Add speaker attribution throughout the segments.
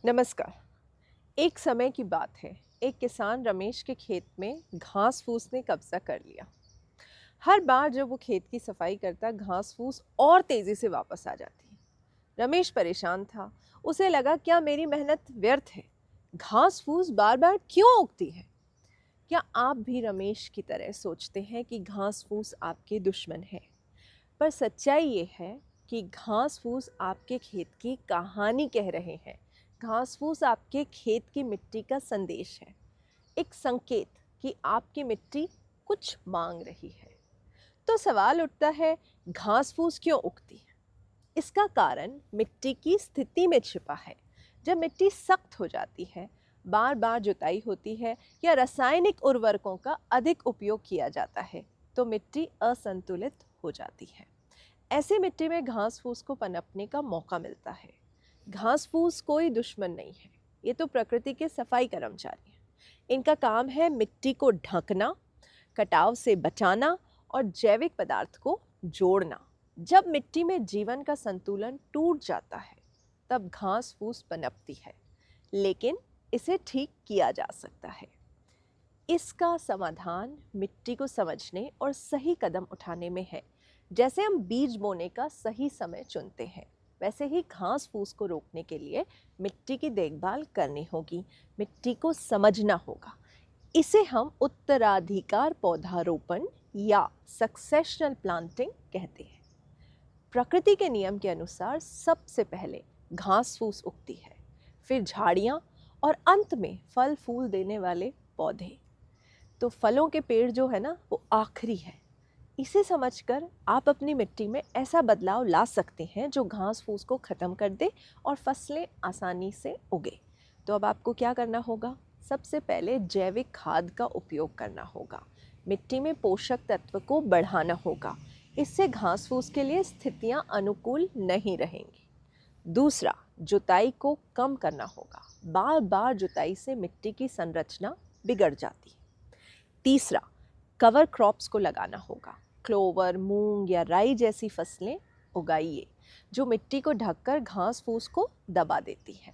Speaker 1: नमस्कार। एक समय की बात है। एक किसान रमेश के खेत में घास फूस ने कब्जा कर लिया। हर बार जब वो खेत की सफाई करता, घास फूस और तेजी से वापस आ जाती। रमेश परेशान था। उसे लगा, क्या मेरी मेहनत व्यर्थ है? घास फूस बार बार क्यों उगती है? क्या आप भी रमेश की तरह सोचते हैं कि घास फूस आपके दुश्मन है? पर सच्चाई ये है कि घास फूस आपके खेत की कहानी कह रहे हैं। घास फूस आपके खेत की मिट्टी का संदेश है, एक संकेत कि आपकी मिट्टी कुछ मांग रही है। तो सवाल उठता है, घास फूस क्यों उगती है? इसका कारण मिट्टी की स्थिति में छिपा है। जब मिट्टी सख्त हो जाती है, बार बार जुताई होती है या रासायनिक उर्वरकों का अधिक उपयोग किया जाता है, तो मिट्टी असंतुलित हो जाती है। ऐसी मिट्टी में घास फूस को पनपने का मौका मिलता है। घास फूस कोई दुश्मन नहीं है, ये तो प्रकृति के सफाई कर्मचारी हैं। इनका काम है मिट्टी को ढकना, कटाव से बचाना और जैविक पदार्थ को जोड़ना। जब मिट्टी में जीवन का संतुलन टूट जाता है, तब घास फूस पनपती है, लेकिन इसे ठीक किया जा सकता है। इसका समाधान मिट्टी को समझने और सही कदम उठाने में है। जैसे हम बीज बोने का सही समय चुनते हैं, वैसे ही घास फूस को रोकने के लिए मिट्टी की देखभाल करनी होगी, मिट्टी को समझना होगा। इसे हम उत्तराधिकार पौधारोपण या सक्सेशनल प्लांटिंग कहते हैं। प्रकृति के नियम के अनुसार सबसे पहले घास फूस उगती है, फिर झाड़ियाँ और अंत में फल फूल देने वाले पौधे। तो फलों के पेड़ जो है ना, वो आखिरी है। इसे समझकर आप अपनी मिट्टी में ऐसा बदलाव ला सकते हैं जो घास फूस को ख़त्म कर दे और फसलें आसानी से उगे। तो अब आपको क्या करना होगा? सबसे पहले जैविक खाद का उपयोग करना होगा। मिट्टी में पोषक तत्व को बढ़ाना होगा। इससे घास फूस के लिए स्थितियां अनुकूल नहीं रहेंगी। दूसरा, जुताई को कम करना होगा। बार बार जुताई से मिट्टी की संरचना बिगड़ जाती है। तीसरा, कवर क्रॉप्स को लगाना होगा। क्लोवर, मूंग या राई जैसी फसलें उगाइए जो मिट्टी को ढककर घास फूस को दबा देती है।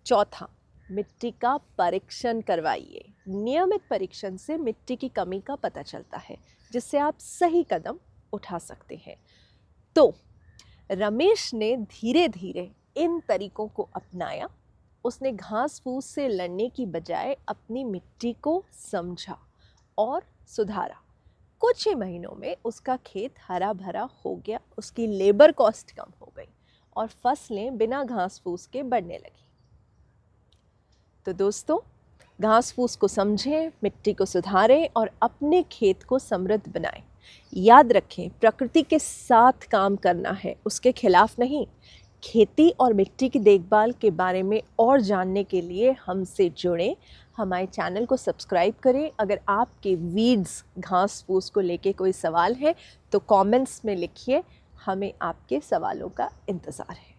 Speaker 1: चौथा, मिट्टी का परीक्षण करवाइए। नियमित परीक्षण से मिट्टी की कमी का पता चलता है, जिससे आप सही कदम उठा सकते हैं। तो रमेश ने धीरे धीरे इन तरीकों को अपनाया। उसने घास फूस से लड़ने की बजाय अपनी मिट्टी को समझा और सुधारा। कुछ ही महीनों में उसका खेत हरा भरा हो गया, उसकी लेबर कॉस्ट कम हो गई और फसलें बिना घास फूस के बढ़ने लगी। तो दोस्तों, घास फूस को समझें, मिट्टी को सुधारें और अपने खेत को समृद्ध बनाएं। याद रखें, प्रकृति के साथ काम करना है, उसके खिलाफ नहीं। खेती और मिट्टी की देखभाल के बारे में और जानने के लिए हमसे जुड़ें। हमारे चैनल को सब्सक्राइब करें। अगर आपके वीड्स, घास फूस को लेके कोई सवाल है तो कमेंट्स में लिखिए। हमें आपके सवालों का इंतज़ार है।